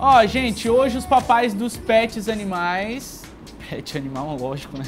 Ó, gente, hoje os papais dos pets animais... Pet animal, lógico, né?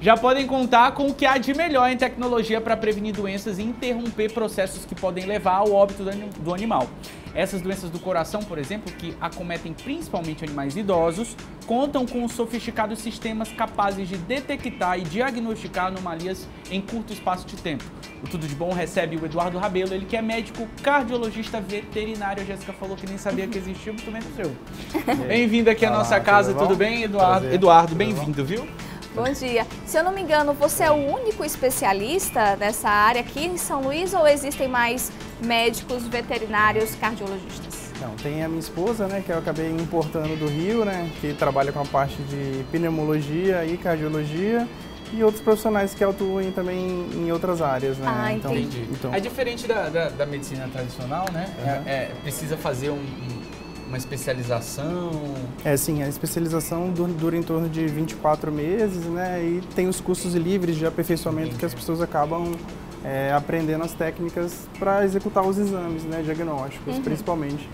Já podem contar com o que há de melhor em tecnologia para prevenir doenças e interromper processos que podem levar ao óbito do animal. Essas doenças do coração, por exemplo, que acometem principalmente animais idosos, contam com sofisticados sistemas capazes de detectar e diagnosticar anomalias em curto espaço de tempo. O Tudo de Bom recebe o Eduardo Rabelo, ele que é médico cardiologista veterinário. A Jéssica falou que nem sabia que existia, muito bem no seu. Bem-vindo aqui à nossa casa, tudo bem, Eduardo? Prazer. Eduardo, bem-vindo, viu? Bom dia. Se eu não me engano, você é o único especialista nessa área aqui em São Luís ou existem mais médicos, veterinários, cardiologistas? Não, tem a minha esposa, né, que eu acabei importando do Rio, né, que trabalha com a parte de pneumologia e cardiologia, e outros profissionais que atuam também em outras áreas, né? Ah, entendi. É diferente da medicina tradicional, né? Precisa fazer uma especialização? Sim, a especialização dura em torno de 24 meses, né, e tem os cursos livres de aperfeiçoamento que as pessoas acabam aprendendo as técnicas para executar os exames, né, diagnósticos, principalmente.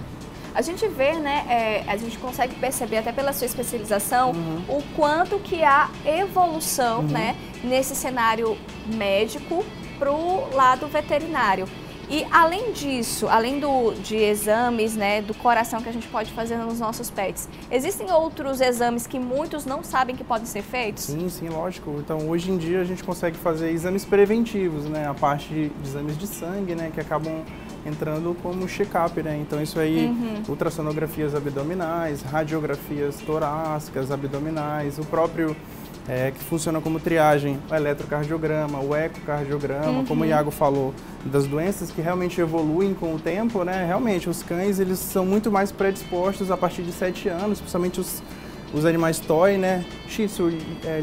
A gente vê, né, a gente consegue perceber até pela sua especialização o quanto que há evolução, né, nesse cenário médico para o lado veterinário. E além disso, além de exames, né, do coração que a gente pode fazer nos nossos pets, existem outros exames que muitos não sabem que podem ser feitos? Sim, lógico. Então, hoje em dia a gente consegue fazer exames preventivos, né, a parte de exames de sangue, né, que acabam entrando como check-up, né? Então isso aí, ultrassonografias abdominais, radiografias torácicas, abdominais, o próprio que funciona como triagem, o eletrocardiograma, o ecocardiograma, como o Iago falou, das doenças que realmente evoluem com o tempo, né? Realmente, os cães, eles são muito mais predispostos a partir de 7 anos, principalmente os animais toy, né? Shih Tzu,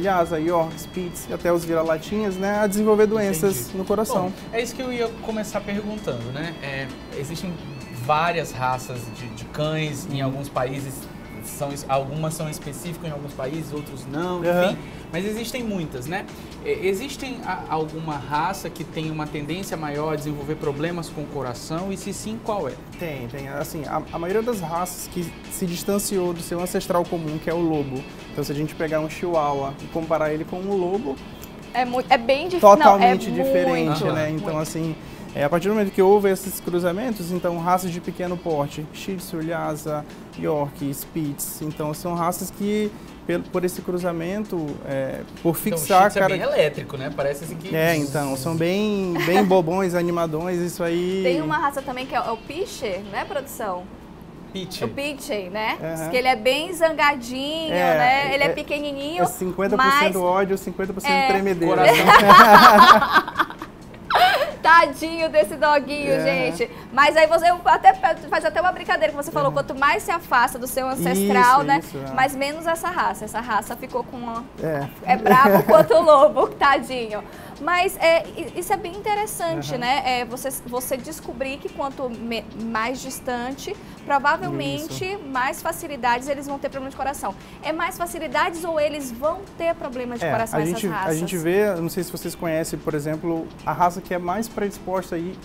Lhasa, York, Spitz, até os vira-latinhas, né? A desenvolver doenças no coração. Bom, é isso que eu ia começar perguntando, né? Existem várias raças de cães em alguns países. Algumas são específicas em alguns países, outros não, enfim. Mas existem muitas, né? Existem alguma raça que tem uma tendência maior a desenvolver problemas com o coração? E se sim, qual é? Tem. Assim, a maioria das raças que se distanciou do seu ancestral comum, que é o lobo. Então, se a gente pegar um chihuahua e comparar ele com um lobo... É bem diferente. Totalmente diferente, né? Então, muito. assim... a partir do momento que houve esses cruzamentos, então raças de pequeno porte, Shih Tzu, Lhasa, York, Spitz, então são raças que, por esse cruzamento, por fixar... Então, o Shih Tzu é bem elétrico, né? Parece assim que... então, são bem bobões, animadões, isso aí... Tem uma raça também que é o Pinscher, né, produção? Pinscher. O Pinscher, né? Diz que ele é bem zangadinho, né? Ele é pequenininho, 50% mas... ódio, 50% tremedeira. Coração. Tadinho desse doguinho, gente. Mas aí você faz até uma brincadeira que você falou, quanto mais se afasta do seu ancestral, né? Mas menos essa raça. Essa raça ficou com uma... É bravo quanto o lobo, tadinho. Mas isso é bem interessante, né? Você descobrir que quanto mais distante, provavelmente mais facilidades eles vão ter problema de coração. É mais facilidades ou eles vão ter problema de coração essas raças? A gente vê, não sei se vocês conhecem, por exemplo, a raça que é mais predisposta aí,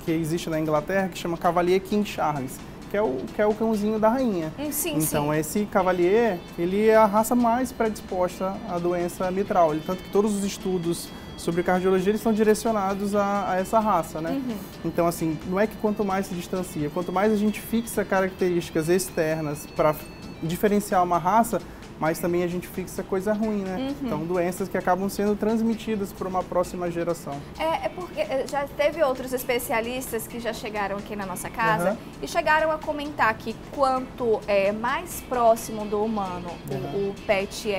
que existe na Inglaterra, que chama Cavalier King Charles, que é o cãozinho da rainha. Então, esse Cavalier, ele é a raça mais predisposta à doença mitral. Tanto que todos os estudos sobre cardiologia eles estão direcionados a essa raça, né? Então, assim, não é que quanto mais se distancia, quanto mais a gente fixa características externas para diferenciar uma raça, mas também a gente fixa coisa ruim, né? Então, doenças que acabam sendo transmitidas para uma próxima geração. É porque já teve outros especialistas que já chegaram aqui na nossa casa e chegaram a comentar que quanto mais próximo do humano o pet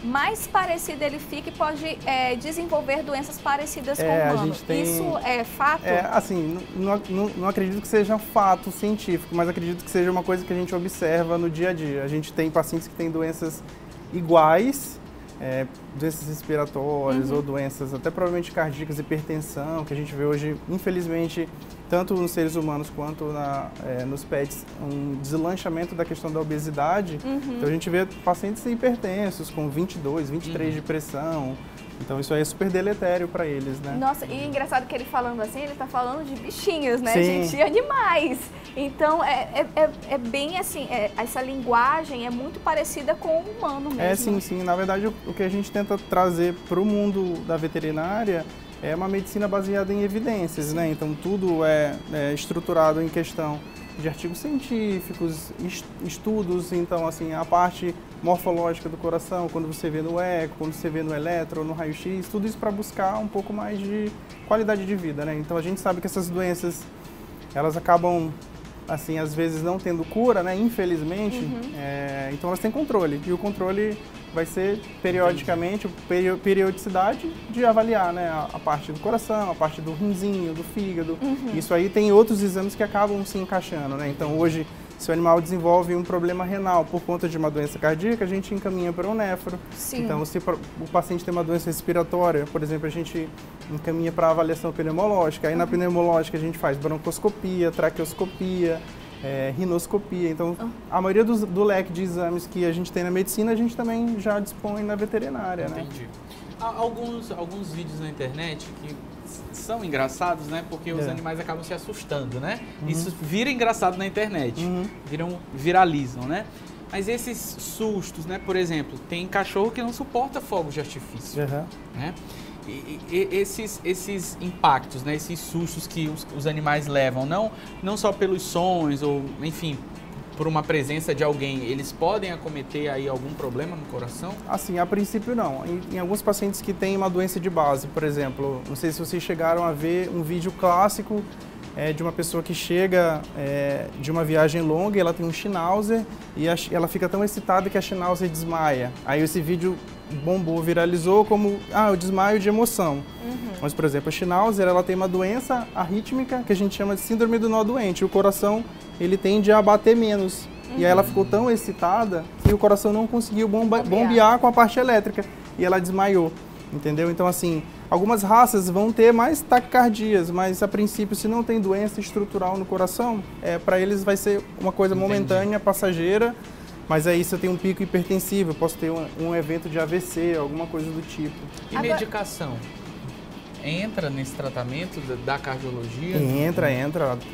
mais parecido ele fica e pode desenvolver doenças parecidas com o humano. Isso é fato? Assim, não acredito que seja fato científico, mas acredito que seja uma coisa que a gente observa no dia a dia. A gente tem pacientes que têm doenças iguais, doenças respiratórias ou doenças até provavelmente cardíacas, hipertensão, que a gente vê hoje, infelizmente, tanto nos seres humanos quanto nos pets, um deslanchamento da questão da obesidade. Então a gente vê pacientes hipertensos com 22, 23 de pressão, Então isso aí é super deletério para eles, né? Nossa, e é engraçado que ele falando assim, ele tá falando de bichinhos, né, Sim. gente? De animais. Então, é bem assim, essa linguagem é muito parecida com o humano mesmo. Sim. Na verdade, o que a gente tenta trazer para o mundo da veterinária é uma medicina baseada em evidências, né? Então, tudo é estruturado em questão de artigos científicos, estudos. Então, assim, a parte morfológica do coração, quando você vê no eco, quando você vê no eletro, no raio-x, tudo isso para buscar um pouco mais de qualidade de vida, né? Então, a gente sabe que essas doenças, elas acabam, assim, às vezes não tendo cura, né? Infelizmente. Então, elas têm controle. E o controle vai ser periodicamente, periodicidade de avaliar, né, a parte do coração, a parte do rinzinho, do fígado. Isso aí tem outros exames que acabam se encaixando, né? Então hoje, se o animal desenvolve um problema renal por conta de uma doença cardíaca, a gente encaminha para o nefro. Sim. Então se o paciente tem uma doença respiratória, por exemplo, a gente encaminha para a avaliação pneumológica. Aí na pneumológica a gente faz broncoscopia, traqueoscopia, rinoscopia. Então, a maioria do leque de exames que a gente tem na medicina, a gente também já dispõe na veterinária, né? Entendi. Alguns vídeos na internet que são engraçados, né? Porque os animais acabam se assustando, né? Isso vira engraçado na internet, viralizam, né? Mas esses sustos, né? Por exemplo, tem cachorro que não suporta fogos de artifício, né? Esses impactos, né, esses sustos que os animais levam, não só pelos sons ou, enfim, por uma presença de alguém, eles podem acometer aí algum problema no coração? Assim, a princípio não. Em alguns pacientes que têm uma doença de base, por exemplo, não sei se vocês chegaram a ver um vídeo clássico de uma pessoa que chega de uma viagem longa e ela tem um Schnauzer e ela fica tão excitada que a Schnauzer desmaia. Aí esse vídeo bombou, viralizou como o desmaio de emoção. Mas, por exemplo, a Schnauzer, ela tem uma doença arrítmica que a gente chama de síndrome do nó doente. O coração, ele tende a bater menos. E aí ela ficou tão excitada que o coração não conseguiu bombear com a parte elétrica. E ela desmaiou, entendeu? Então, assim, algumas raças vão ter mais taquicardias, mas a princípio, se não tem doença estrutural no coração, para eles vai ser uma coisa momentânea, passageira. Mas aí se eu tenho um pico hipertensivo, eu posso ter um evento de AVC, alguma coisa do tipo. E medicação? Entra nesse tratamento da cardiologia? Entra.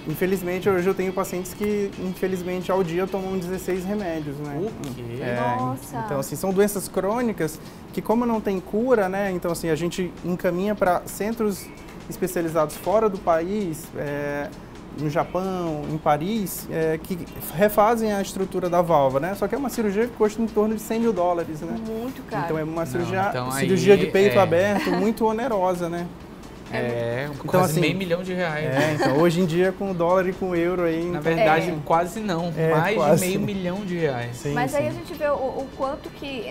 Infelizmente, hoje eu tenho pacientes que, infelizmente, ao dia tomam 16 remédios, né? O quê? Nossa! Então, assim, são doenças crônicas que, como não tem cura, né? Então, assim, a gente encaminha para centros especializados fora do país, no Japão, em Paris, que refazem a estrutura da válvula, né? Só que é uma cirurgia que custa em torno de $100 mil, né? Muito caro. Então é uma cirurgia de peito aberto muito onerosa, né? Quase meio milhão de reais. Então hoje em dia com o dólar e com o euro aí... Na verdade, quase não. Mais de meio milhão de reais. Sim, Mas aí a gente vê o quanto que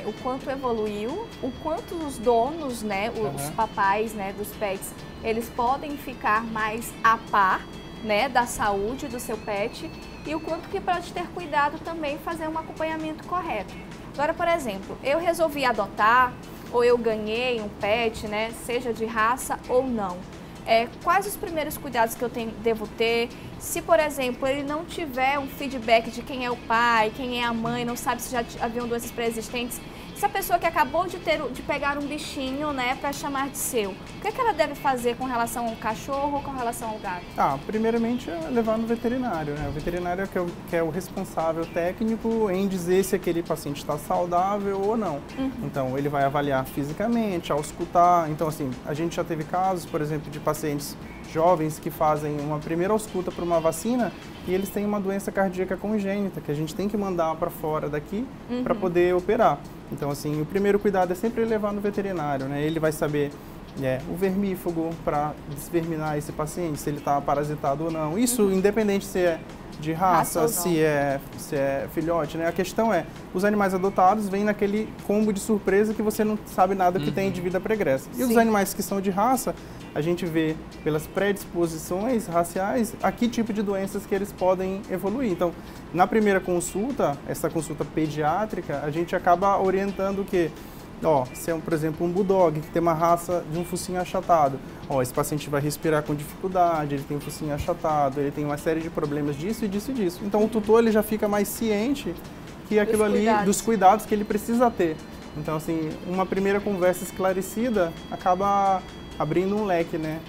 o quanto evoluiu, o quanto os donos, né, os papais, né, dos pets, eles podem ficar mais a par, né, da saúde do seu pet e o quanto que pode ter cuidado também fazer um acompanhamento correto. Agora, por exemplo, eu resolvi adotar ou eu ganhei um pet, né, seja de raça ou não. Quais os primeiros cuidados que eu devo ter? Se, por exemplo, ele não tiver um feedback de quem é o pai, quem é a mãe, não sabe se já haviam doenças pré-existentes, essa pessoa que acabou de pegar um bichinho, né, para chamar de seu, o que ela deve fazer com relação ao cachorro ou com relação ao gato? Primeiramente é levar no veterinário, né? O veterinário que é o responsável técnico em dizer se aquele paciente está saudável ou não. Então, ele vai avaliar fisicamente, auscultar. Então, assim, a gente já teve casos, por exemplo, de pacientes jovens que fazem uma primeira ausculta para uma vacina e eles têm uma doença cardíaca congênita, que a gente tem que mandar para fora daqui para poder operar. Então, assim, o primeiro cuidado é sempre levar no veterinário, né? Ele vai saber o vermífugo para desverminar esse paciente, se ele está parasitado ou não. Isso independente se é de raça se é filhote, né? A questão é, os animais adotados vêm naquele combo de surpresa que você não sabe nada que tem de vida pregressa. E os animais que são de raça, a gente vê pelas predisposições raciais a que tipo de doenças que eles podem evoluir. Então, na primeira consulta, essa consulta pediátrica, a gente acaba orientando o quê? Se é, por exemplo, um bulldog que tem uma raça de um focinho achatado, esse paciente vai respirar com dificuldade, ele tem um focinho achatado, ele tem uma série de problemas disso e disso e disso. Então o tutor ele já fica mais ciente que aquilo ali, dos cuidados que ele precisa ter. Então, assim, uma primeira conversa esclarecida acaba abrindo um leque, né,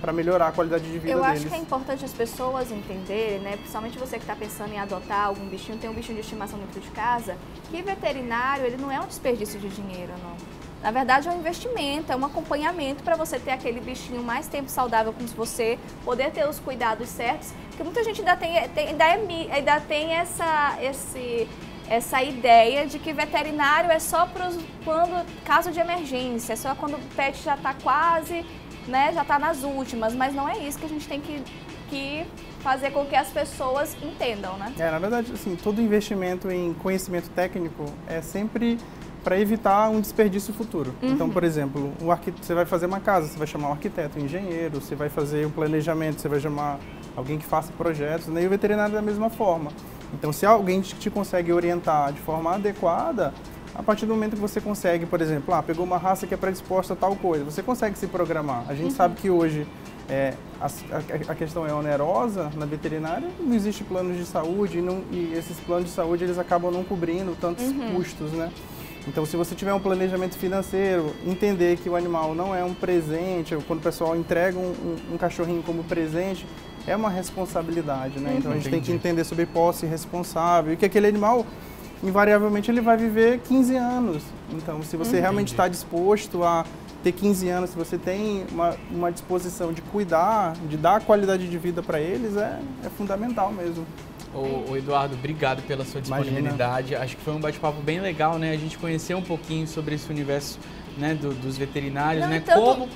para melhorar a qualidade de vida deles. Eu acho que é importante as pessoas entenderem, né, principalmente você que está pensando em adotar algum bichinho, tem um bichinho de estimação dentro de casa, que veterinário, ele não é um desperdício de dinheiro, não. Na verdade, é um investimento, é um acompanhamento para você ter aquele bichinho mais tempo saudável com você, poder ter os cuidados certos, porque muita gente ainda tem essa ideia de que veterinário é só caso de emergência, é só quando o pet já está quase, né, já está nas últimas, mas não é isso que a gente tem que fazer com que as pessoas entendam, né? Na verdade, assim, todo investimento em conhecimento técnico é sempre para evitar um desperdício futuro. Então, por exemplo, você vai fazer uma casa, você vai chamar um arquiteto, um engenheiro, você vai fazer um planejamento, você vai chamar alguém que faça projetos, né? E o veterinário da mesma forma. Então, se alguém te consegue orientar de forma adequada, a partir do momento que você consegue, por exemplo, pegou uma raça que é predisposta a tal coisa, você consegue se programar. A gente sabe que hoje a questão é onerosa na veterinária, não existe planos de saúde e esses planos de saúde eles acabam não cobrindo tantos custos, né? Então, se você tiver um planejamento financeiro, entender que o animal não é um presente, quando o pessoal entrega um cachorrinho como presente, é uma responsabilidade, né? Então, a gente tem que entender sobre posse responsável e que aquele animal, invariavelmente, ele vai viver 15 anos. Então, se você realmente está disposto a ter 15 anos, se você tem uma disposição de cuidar, de dar qualidade de vida para eles, é fundamental mesmo. Ô Eduardo, obrigado pela sua disponibilidade. Acho que foi um bate-papo bem legal, né? A gente conhecer um pouquinho sobre esse universo, né, dos veterinários, né? Como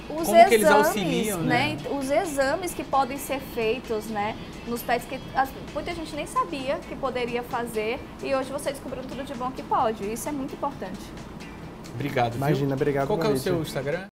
que eles auxiliam, né? Os exames que podem ser feitos, né, nos pets que muita gente nem sabia que poderia fazer e hoje você descobriu tudo de bom que pode. Isso é muito importante. Obrigado. Imagina, obrigado. Qual que é o seu Instagram?